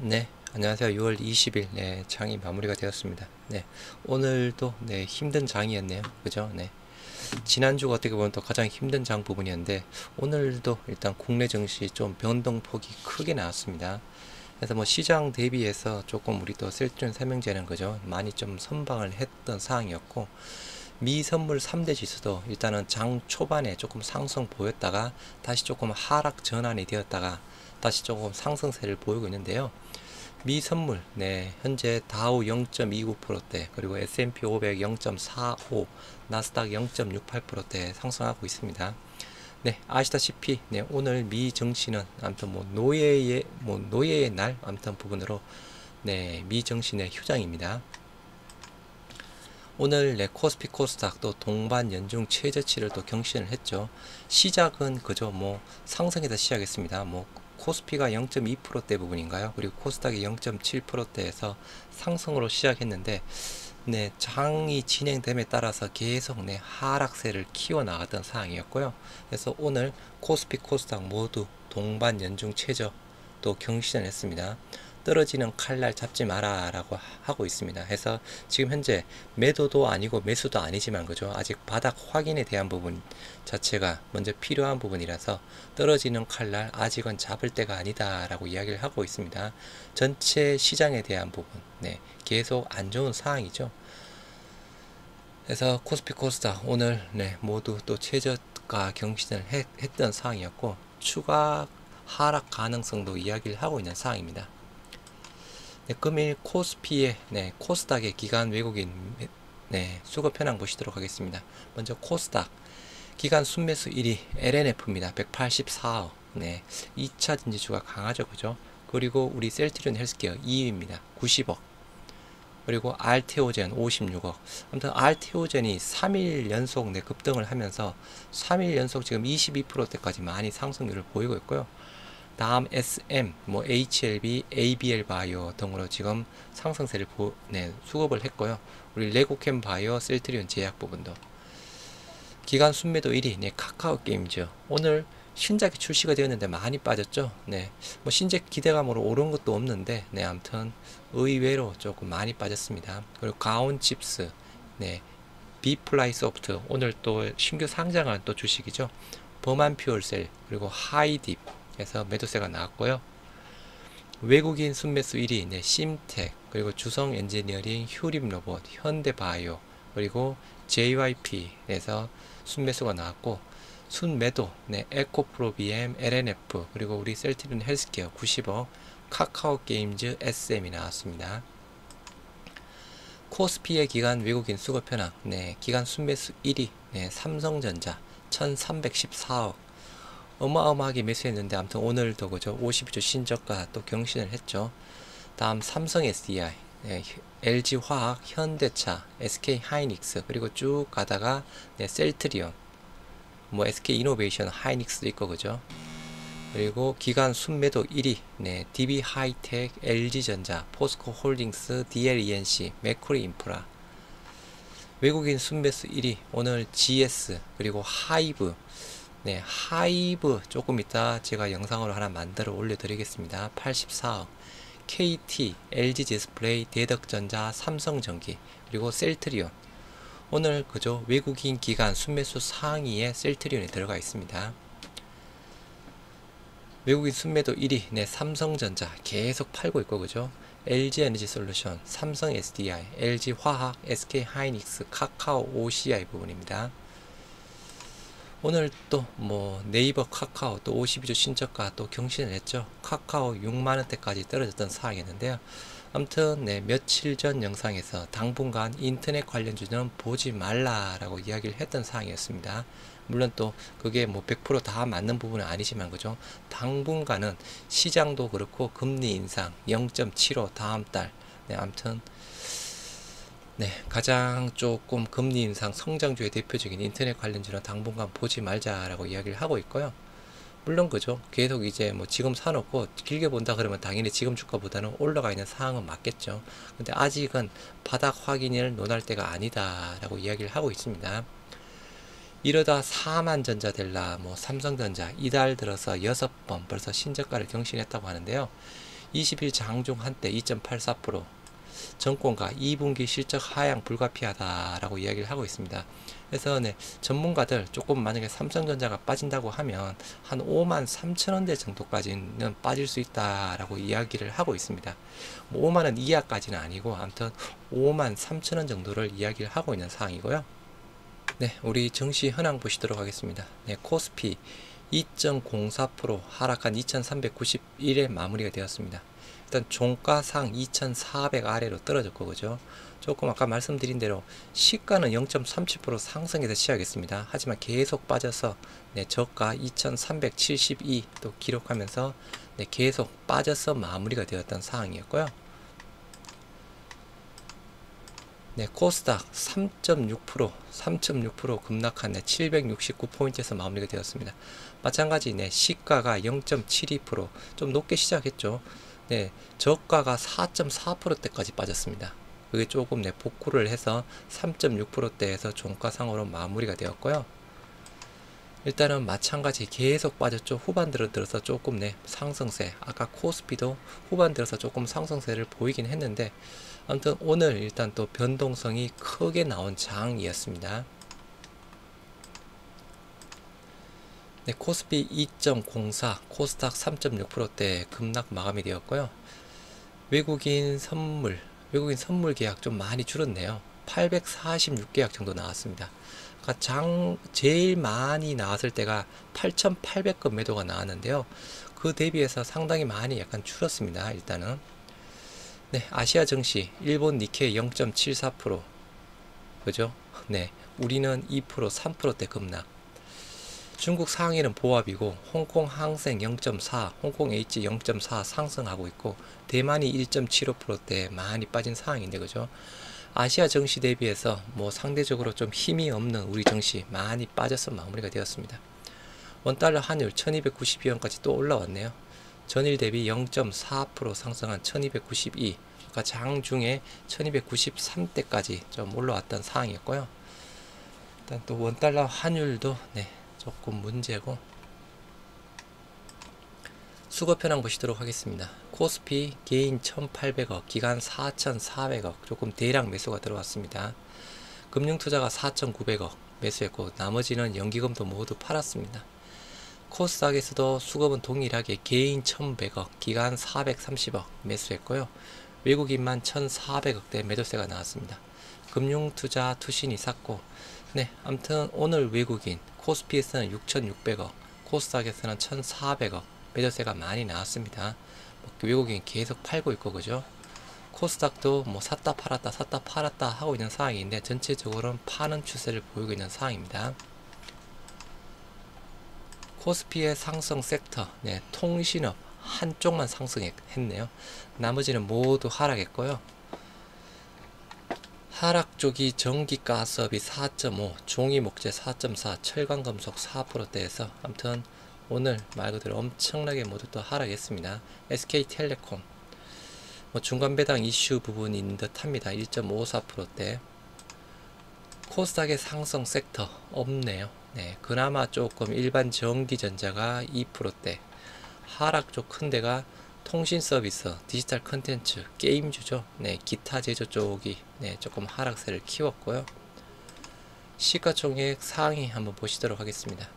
네, 안녕하세요. 6월 20일, 장이 마무리가 되었습니다. 오늘도, 힘든 장이었네요. 그죠? 지난주가 어떻게 보면 또 가장 힘든 장 부분이었는데, 오늘도 일단 국내 증시 좀 변동폭이 크게 나왔습니다. 그래서 뭐 시장 대비해서 조금 우리 또 셀트리온 삼형제는 그죠? 많이 좀 선방을 했던 상황이었고, 미 선물 3대 지수도 일단은 장 초반에 조금 상승 보였다가, 다시 조금 하락 전환이 되었다가, 다시 조금 상승세를 보이고 있는데요. 미 선물, 현재 다우 0.29%대, 그리고 S&P 500 0.45, 나스닥 0.68%대 상승하고 있습니다. 아시다시피, 오늘 미 증시는 아무튼 노예의 날, 아무튼 부분으로, 미 증시의 휴장입니다. 오늘 코스피 코스닥 또 동반 연중 최저치를 또 경신을 했죠. 시작은 그저 상승에서 시작했습니다. 코스피가 0.2%대 부분인가요? 그리고 코스닥이 0.7%대에서 상승으로 시작했는데, 장이 진행됨에 따라서 계속 하락세를 키워나가던 상황이었고요. 그래서 오늘 코스피 코스닥 모두 동반 연중 최저 또 경신을 했습니다. 떨어지는 칼날 잡지 마라 라고 하고 있습니다. 해서 지금 현재 매도도 아니고 매수도 아니지만 그죠, 아직 바닥 확인에 대한 부분 자체가 먼저 필요한 부분이라서 떨어지는 칼날 아직은 잡을 때가 아니다 라고 이야기를 하고 있습니다. 전체 시장에 대한 부분 계속 안 좋은 상황이죠. 그래서 코스피 코스닥 오늘 모두 또 최저가 경신을 했던 상황이었고, 추가 하락 가능성도 이야기를 하고 있는 상황입니다. 금일 코스피의 코스닥의 기간 외국인 수급 현황 보시도록 하겠습니다. 먼저 코스닥 기간 순매수 1위 LNF입니다. 184억. 2차 진지주가 강하죠, 그죠? 그리고 우리 셀트리온 헬스케어 2위입니다. 90억. 그리고 알테오젠 56억. 아무튼 알테오젠이 3일 연속 급등을 하면서 3일 연속 지금 22%대까지 많이 상승률을 보이고 있고요. 다음 SM, HLB, ABL 바이오 등으로 지금 상승세를 수급을 했고요. 우리 레고캠 바이오, 셀트리온 제약 부분도. 기간 순매도 1위, 카카오 게임즈. 오늘 신작이 출시가 되었는데 많이 빠졌죠. 신작 기대감으로 오른 것도 없는데, 아무튼 의외로 조금 많이 빠졌습니다. 그리고 가온 칩스, 비플라이 소프트. 오늘 또 신규 상장한 또 주식이죠. 범한 퓨얼셀, 그리고 하이딥. 해서 매도세가 나왔고요. 외국인 순매수 1위 심텍, 그리고 주성 엔지니어링, 휴림로봇, 현대바이오, 그리고 JYP에서 순매수가 나왔고, 순매도 에코프로비엠, LNF, 그리고 우리 셀트리온 헬스케어 90억, 카카오게임즈, SM이 나왔습니다. 코스피의 기간 외국인 수급 현황, 기간 순매수 1위 삼성전자 1314억, 어마어마하게 매수했는데 아무튼 오늘도 그죠, 52주 신저가 또 경신을 했죠. 다음 삼성 SDI, LG화학, 현대차, SK하이닉스, 그리고 쭉 가다가 셀트리온, SK이노베이션, 하이닉스도 있고 그죠. 그리고 기간 순매도 1위 DB하이텍, LG전자, 포스코홀딩스, DLENC, 맥쿼리인프라. 외국인 순매수 1위 오늘 GS, 그리고 하이브. 하이브 조금 이따 제가 영상으로 하나 만들어 올려드리겠습니다. 84억. KT, LG디스플레이, 대덕전자, 삼성전기, 그리고 셀트리온. 오늘 그저 외국인 기간 순매수 상위에 셀트리온이 들어가 있습니다. 외국인 순매도 1위 삼성전자 계속 팔고 있고 그죠. LG에너지솔루션, 삼성 SDI, LG화학, SK하이닉스, 카카오 OCI 부분입니다. 오늘 또 네이버 카카오 또 52주 신저가 또 경신을 했죠. 카카오 6만원대까지 떨어졌던 상황이었는데요. 아무튼 며칠 전 영상에서 당분간 인터넷 관련주는 보지 말라라고 이야기를 했던 상황이었습니다. 물론 또 그게 100% 다 맞는 부분은 아니지만 그죠, 당분간은 시장도 그렇고 금리 인상 0.75 다음 달, 아무튼 가장 조금 금리 인상 성장주의 대표적인 인터넷 관련주는 당분간 보지 말자라고 이야기를 하고 있고요. 물론 그죠, 계속 이제 지금 사놓고 길게 본다 그러면 당연히 지금 주가보다는 올라가 있는 상황은 맞겠죠. 근데 아직은 바닥 확인을 논할 때가 아니다 라고 이야기를 하고 있습니다. 이러다 4만전자 될라 삼성전자 이달 들어서 6번 벌써 신저가를 경신했다고 하는데요. 20일 장중 한때 2.84%, 정권가 2분기 실적 하향 불가피하다라고 이야기를 하고 있습니다. 그래서 네, 전문가들 조금 만약에 삼성전자가 빠진다고 하면 한 5만 3천 원대 정도까지는 빠질 수 있다라고 이야기를 하고 있습니다. 뭐 5만 원 이하까지는 아니고 아무튼 5만 3천 원 정도를 이야기를 하고 있는 상황이고요. 네, 우리 증시 현황 보시도록 하겠습니다. 네, 코스피 2.04% 하락한 2391에 마무리가 되었습니다. 일단 종가상 2400 아래로 떨어졌고, 그죠? 조금 아까 말씀드린 대로 시가는 0.37% 상승해서 시작했습니다. 하지만 계속 빠져서 네, 저가 2372 또 기록하면서 네, 계속 빠져서 마무리가 되었던 상황이었고요. 네, 코스닥 3.6% 급락한 769포인트에서 마무리가 되었습니다. 마찬가지 네, 시가가 0.72% 좀 높게 시작했죠. 네, 저가가 4.4%대까지 빠졌습니다. 그게 조금 네, 복구를 해서 3.6%대에서 종가상으로 마무리가 되었고요. 일단은 마찬가지 계속 빠졌죠. 후반 들어서 조금 네, 상승세, 아까 코스피도 후반 들어서 조금 상승세를 보이긴 했는데 아무튼 오늘 일단 또 변동성이 크게 나온 장이었습니다. 네, 코스피 2.04, 코스닥 3.6%대 급락 마감이 되었고요. 외국인 선물 계약 좀 많이 줄었네요. 846계약 정도 나왔습니다. 그러니까 제일 많이 나왔을 때가 8,800건 매도가 나왔는데요. 그 대비해서 상당히 많이 약간 줄었습니다. 일단은 네, 아시아 증시 일본 니케이 0.74%, 그죠? 네, 우리는 2%, 3%대 급락. 중국 상해는 보합이고 홍콩 항생 0.4, 홍콩 H 0.4 상승하고 있고 대만이 1.75%대 많이 빠진 상황인데, 그죠? 아시아 증시 대비해서 뭐 상대적으로 좀 힘이 없는 우리 증시 많이 빠져서 마무리가 되었습니다. 원달러 환율 1292원까지 또 올라왔네요. 전일 대비 0.4% 상승한 1292, 그러니까 장중에 1293대까지 좀 올라왔던 상황이었고요. 일단 또 원달러 환율도 네, 조금 문제고, 수급 현황 보시도록 하겠습니다. 코스피 개인 1800억, 기간 4400억, 조금 대량 매수가 들어왔습니다. 금융투자가 4900억 매수했고 나머지는 연기금도 모두 팔았습니다. 코스닥에서도 수급은 동일하게 개인 1100억, 기간 430억 매수했고요. 외국인만 1400억대 매도세가 나왔습니다. 금융투자 투신이 샀고, 네, 아무튼 오늘 외국인 코스피에서는 6600억, 코스닥에서는 1400억 매도세가 많이 나왔습니다. 외국인 계속 팔고 있고, 그죠? 코스닥도 뭐 샀다 팔았다 하고 있는 상황인데 전체적으로는 파는 추세를 보이고 있는 상황입니다. 코스피의 상승 섹터, 네, 통신업 한쪽만 상승했네요. 나머지는 모두 하락했고요. 하락 쪽이 전기가스업이 4.5, 종이목재 4.4, 철강금속 4%대에서 아무튼 오늘 말 그대로 엄청나게 모두 또 하락했습니다. SK텔레콤 뭐 중간배당 이슈 부분이 있는 듯 합니다. 1.54%대. 코스닥의 상승 섹터 없네요. 네, 그나마 조금 일반 전기전자가 2%대, 하락 쪽 큰 데가 통신 서비스, 디지털 컨텐츠, 게임주죠. 네, 기타 제조 쪽이 네, 조금 하락세를 키웠고요. 시가총액 상위 한번 보시도록 하겠습니다.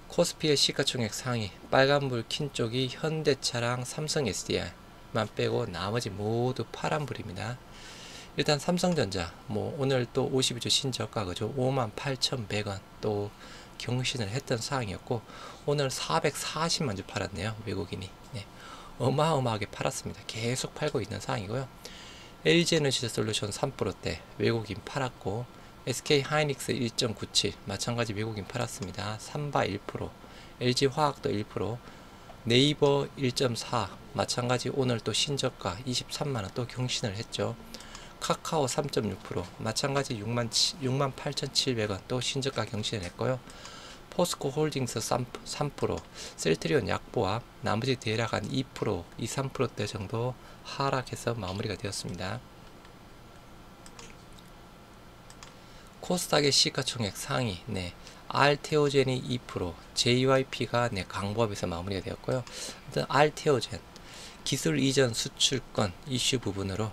코스피의 시가총액 상위, 빨간불 킨 쪽이 현대차랑 삼성 SDI만 빼고 나머지 모두 파란불입니다. 일단 삼성전자 뭐 오늘 또 52주 신저가, 그죠? 58,100원 또 경신을 했던 상황이었고 오늘 440만 주 팔았네요. 외국인이 네, 어마어마하게 팔았습니다. 계속 팔고 있는 상황이고요. LG에너지솔루션 3%대 외국인 팔았고, SK하이닉스 1.97 마찬가지 외국인 팔았습니다. 삼바 1%, LG화학도 1%, 네이버 1.4 마찬가지 오늘 또 신저가 23만원 또 경신을 했죠. 카카오 3.6% 마찬가지 68,700원 또 신저가 경신을 했고요. 포스코 홀딩스 3%, 셀트리온 약보합 나머지 대략 한 2%, 3%대 정도 하락해서 마무리가 되었습니다. 코스닥의 시가총액 상위, 네, 알테오젠이 2%, JYP가 네, 강보합에서 마무리가 되었고요. 알테오젠 기술 이전 수출권 이슈 부분으로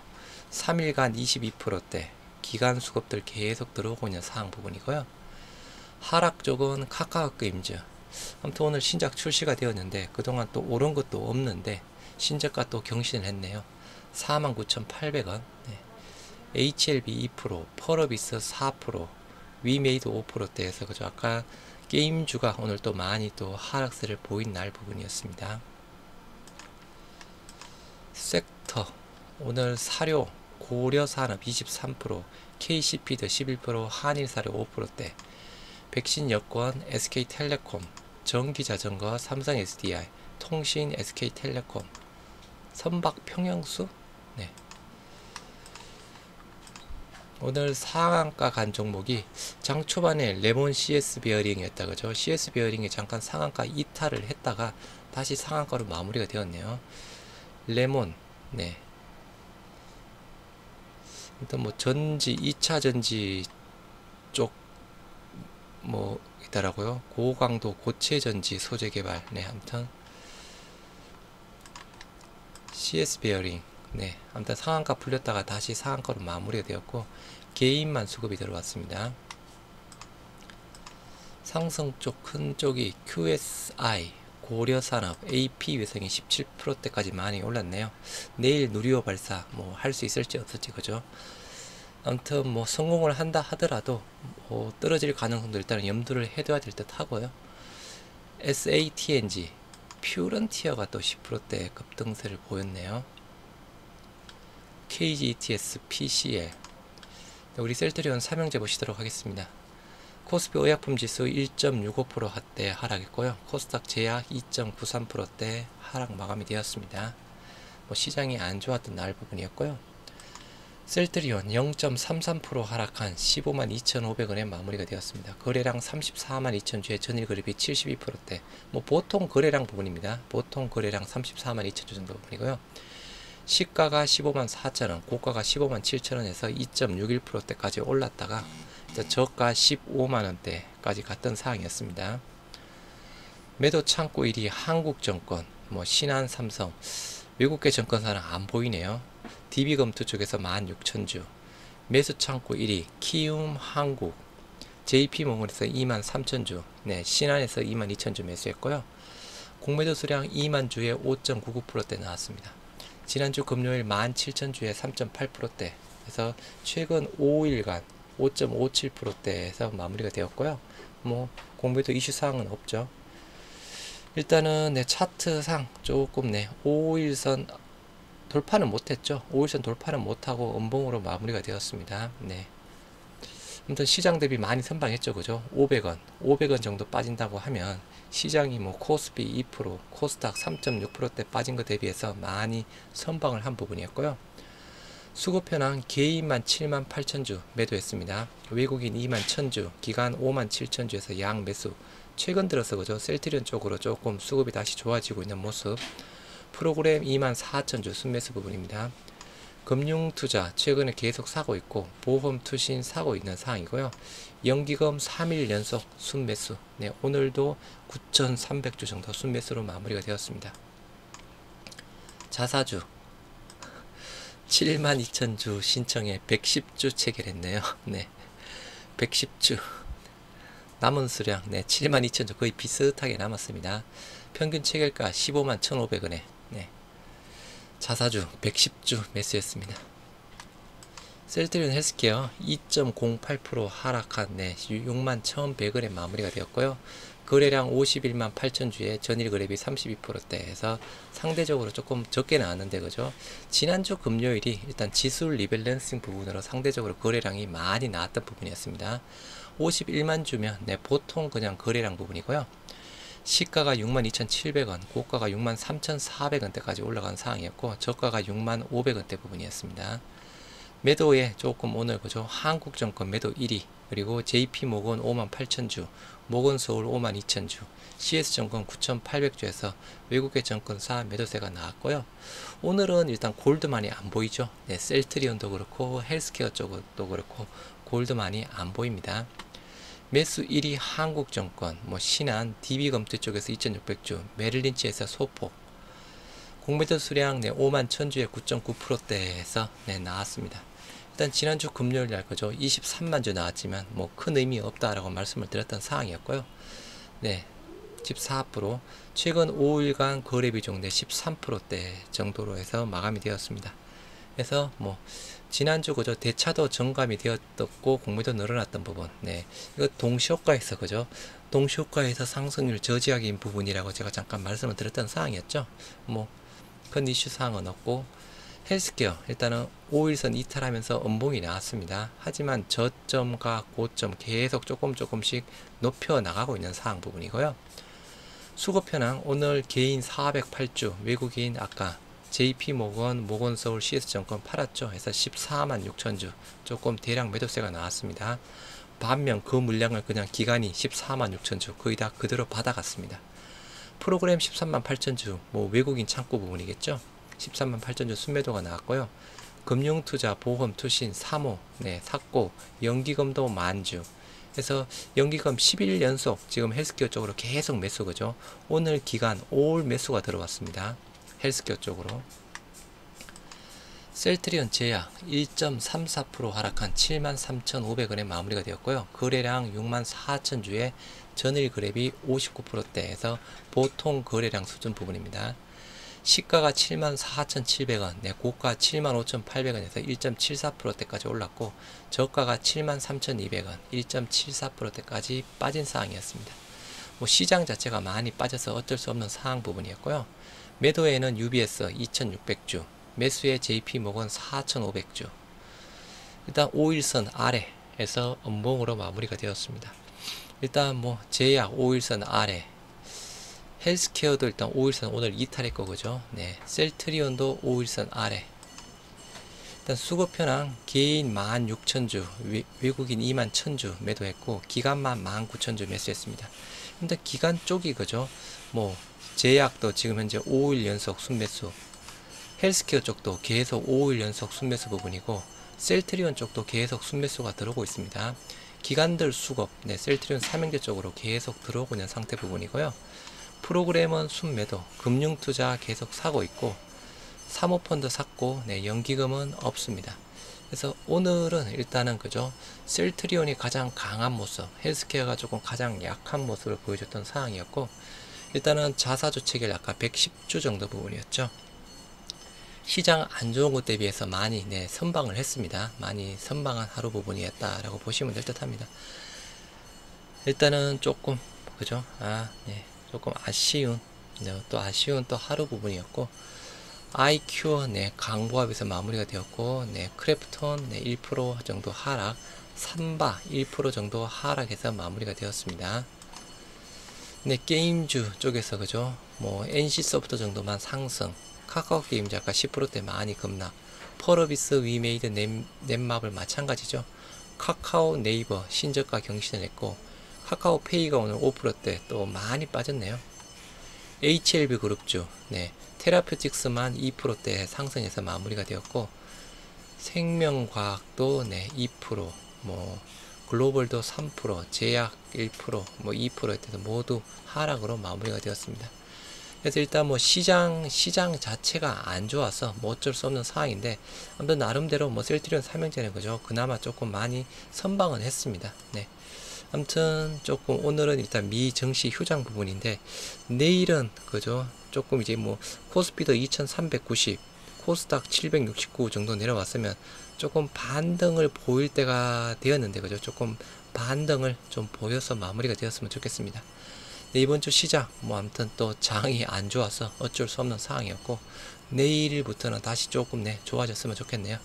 3일간 22%대 기간 수급들 계속 들어오고 있는 사항 부분이고요. 하락 쪽은 카카오게임즈. 아무튼 오늘 신작 출시가 되었는데 그동안 또 오른 것도 없는데 신작가 또 경신을 했네요. 49,800원. 네. HLB 2%, 펄어비스 4%, 위메이드 5%대에서 그죠. 아까 게임주가 오늘 또 많이 또 하락세를 보인 날 부분이었습니다. 섹터 오늘 사료 고려산업 23%, KC피드 11%, 한일사료 5%대, 백신 여권 SK텔레콤, 전기자전거 삼성 SDI, 통신 SK텔레콤, 선박 평형수. 네. 오늘 상한가 간 종목이 장 초반에 레몬 CS 베어링이었다 그죠. CS 베어링이 잠깐 상한가 이탈을 했다가 다시 상한가로 마무리가 되었네요. 레몬. 네. 일단 뭐 전지 2차 전지 쪽 뭐 있더라고요. 고강도 고체 전지 소재 개발. 네, 아무튼 CS 베어링. 네, 아무튼 상한가 풀렸다가 다시 상한가로 마무리가 되었고 개인만 수급이 들어왔습니다. 상승 쪽 큰 쪽이 QSI, 고려산업, AP위성이 17%대까지 많이 올랐네요. 내일 누리호 발사 뭐 할 수 있을지 없을지 그죠. 아무튼 뭐 성공을 한다 하더라도 뭐 떨어질 가능성도 일단은 염두를 해둬야 될 듯 하고요. SATNG, 퓨런티어가 또 10%대 급등세를 보였네요. KGETS, PCL. 우리 셀트리온 삼형제 보시도록 하겠습니다. 코스피 의약품 지수 1.65% 핫대 하락했고요. 코스닥 제약 2.93%대 하락 마감이 되었습니다. 뭐 시장이 안 좋았던 날 부분이었고요. 셀트리온 0.33% 하락한 152,500원에 마무리가 되었습니다. 거래량 342,000주에 전일거래비 72%대 뭐 보통 거래량 부분입니다. 보통 거래량 342,000주 정도 부분이고요. 시가가 154,000원, 고가가 157,000원에서 2.61%대까지 올랐다가 저가 15만원대까지 갔던 상황이었습니다. 매도 창고 1위 한국증권, 뭐 신한삼성, 외국계 증권사는 안 보이네요. DB검투 쪽에서 16,000주, 매수 창고 1위 키움 한국, JP모건에서 23,000주, 네, 신한에서 22,000주 매수했고요. 공매도 수량 2만 주에 5.99%대 나왔습니다. 지난주 금요일 17,000주에 3.8%대 그래서 최근 5일간 5.57%대에서 마무리가 되었고요. 뭐 공매도 이슈 사항은 없죠. 일단은 네, 차트상 조금 네 5일선 돌파는 못했죠. 5일선 돌파는 못하고 음봉으로 마무리가 되었습니다. 네. 아무튼 시장 대비 많이 선방했죠, 그죠? 500원 정도 빠진다고 하면 시장이 뭐 코스피 2%, 코스닥 3.6%대 빠진 것 대비해서 많이 선방을 한 부분이었고요. 수급 현황 개인만 78,000주 매도했습니다. 외국인 21,000주, 기간 57,000주에서 양 매수. 최근 들어서 그죠? 셀트리온 쪽으로 조금 수급이 다시 좋아지고 있는 모습. 프로그램 24,000주 순매수 부분입니다. 금융투자 최근에 계속 사고 있고 보험 투신 사고 있는 상황이고요. 연기금 3일 연속 순매수. 네, 오늘도 9,300주 정도 순매수로 마무리가 되었습니다. 자사주 72,000주 신청에 110주 체결했네요. 네, 110주 남은 수량 네 72,000주 거의 비슷하게 남았습니다. 평균 체결가 151,500원에 네, 자사주 110주 매수했습니다. 셀트리온 헬스케어 2.08% 하락한 네, 61,100원에 마무리가 되었고요. 거래량 518,000주에 전일거래비 32%대에서 상대적으로 조금 적게 나왔는데 그죠? 지난주 금요일이 일단 지수 리밸런싱 부분으로 상대적으로 거래량이 많이 나왔던 부분이었습니다. 51만 주면 네, 보통 그냥 거래량 부분이고요. 시가가 62,700원, 고가가 63,400원대까지 올라간 상황이었고 저가가 65,500원대 부분이었습니다. 매도에 조금 오늘 그죠? 한국증권 매도 1위, 그리고 JP모건 58,000주, 모건서울 52,000주, CS증권 9,800주에서 외국계 증권사 매도세가 나왔고요. 오늘은 일단 골드만이 안 보이죠. 네, 셀트리온도 그렇고 헬스케어 쪽도 그렇고 골드만이 안 보입니다. 매수 1위 한국증권, 뭐 신한, DB검투 쪽에서 2,600주, 메릴린치에서 소폭, 공매도 수량 5만 1000주에 9.9%대에서 나왔습니다. 일단 지난주 금요일 날 그죠 23만 주 나왔지만 뭐 큰 의미 없다라고 말씀을 드렸던 사항이었고요. 14% 최근 5일간 거래 비중 13%대 정도로 해서 마감이 되었습니다. 그래서 뭐 지난주 그죠 대차도 정감이 되었고 공매도 늘어났던 부분, 이거 동시효과에서 그죠 동시효과에서 상승률 저지하기인 부분이라고 제가 잠깐 말씀을 드렸던 사항이었죠. 뭐 큰 이슈 사항은 없고, 헬스케어 일단은 5일선 이탈하면서 음봉이 나왔습니다. 하지만 저점과 고점 계속 조금씩 높여 나가고 있는 사항 부분이고요. 수급 현황 오늘 개인 408주, 외국인 아까 JP모건, 모건서울, CS증권 팔았죠. 해서 14만 6천주 조금 대량 매도세가 나왔습니다. 반면 그 물량을 그냥 기관이 14만 6천주 거의 다 그대로 받아갔습니다. 프로그램 13만 8천주 뭐 외국인 창구 부분이겠죠. 13만 8천주 순매도가 나왔고요. 금융투자, 보험, 투신, 사모, 삭고, 연기금도 만주. 그래서 연기금 11일 연속 지금 헬스케어 쪽으로 계속 매수 그죠. 오늘 기간 5월 매수가 들어왔습니다. 헬스케어 쪽으로. 셀트리온 제약 1.34% 하락한 73,500원에 마무리가 되었고요. 거래량 64,000주에 전일 거래비 59%대에서 보통 거래량 수준 부분입니다. 시가가 74,700원, 고가 75,800원에서 1.74%대까지 올랐고 저가가 73,200원, 1.74%대까지 빠진 사항이었습니다. 뭐 시장 자체가 많이 빠져서 어쩔 수 없는 사항 부분이었고요. 매도에는 UBS 2,600주, 매수에 JP모건 4,500주. 일단 5일선 아래에서 음봉으로 마무리가 되었습니다. 일단 뭐 제약 5일선 아래, 헬스케어도 일단 5일선 오늘 이탈했고 그죠. 셀트리온도 5일선 아래. 일단 수급 현황 개인 16,000주, 외국인 21,000주 매도했고 기관만 19,000주 매수했습니다. 근데 기관 쪽이 그죠. 뭐 제약도 지금 현재 5일 연속 순매수, 헬스케어 쪽도 계속 5일 연속 순매수 부분이고 셀트리온 쪽도 계속 순매수가 들어오고 있습니다. 기관들 수급, 셀트리온 삼형제 쪽으로 계속 들어오고 있는 상태 부분이고요. 프로그램은 순매도, 금융투자 계속 사고 있고 사모펀드 샀고 연기금은 없습니다. 그래서 오늘은 일단은 그죠 셀트리온이 가장 강한 모습, 헬스케어가 조금 가장 약한 모습을 보여줬던 상황이었고, 일단은 자사주 체결 아까 110주 정도 부분이었죠. 시장 안 좋은 것 대비해서 많이 선방을 했습니다. 많이 선방한 하루 부분이었다라고 보시면 될 듯 합니다. 일단은 조금 그죠 조금 아쉬운 또 아쉬운 또 하루 부분이었고, 아이큐어 강보합에서 마무리가 되었고, 크래프톤 1% 정도 하락, 삼바 1% 정도 하락해서 마무리가 되었습니다. 게임주 쪽에서 그죠 뭐 NC소프트 정도만 상승, 카카오게임즈 아까 10%대 많이 급락, 펄어비스, 위메이드, 넷마블 마찬가지죠. 카카오 네이버 신저가 경신을 했고 카카오페이가 오늘 5%대 또 많이 빠졌네요. HLB 그룹주 테라퓨틱스만 2%대 상승해서 마무리가 되었고, 생명과학도 2%, 뭐 글로벌도 3%, 제약 1%, 뭐 2%에 대해서 모두 하락으로 마무리가 되었습니다. 그래서 일단 뭐 시장 자체가 안 좋아서 뭐 어쩔 수 없는 상황인데, 아무튼 나름대로 뭐 셀트리온 삼형제는 그죠 그나마 조금 많이 선방은 했습니다. 아무튼 조금 오늘은 일단 미증시 휴장 부분인데, 내일은 그죠 조금 이제 뭐 코스피도 2390, 코스닥 769 정도 내려왔으면 조금 반등을 보일 때가 되었는데 그죠 조금 반등을 좀 보여서 마무리가 되었으면 좋겠습니다. 이번 주 시장 뭐 아무튼 또 장이 안 좋아서 어쩔 수 없는 상황이었고, 내일부터는 다시 조금 좋아졌으면 좋겠네요.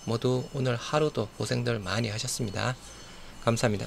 모두 오늘 하루도 고생들 많이 하셨습니다. 감사합니다.